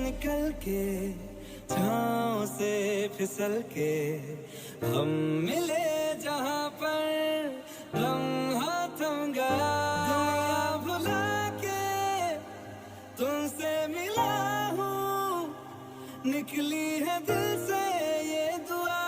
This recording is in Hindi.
निकल के छाँव से फिसल के हम मिले जहाँ पर लम्हा थम गया। दुनिया भुला के तुमसे मिला हूँ, निकली है दिल से ये दुआ।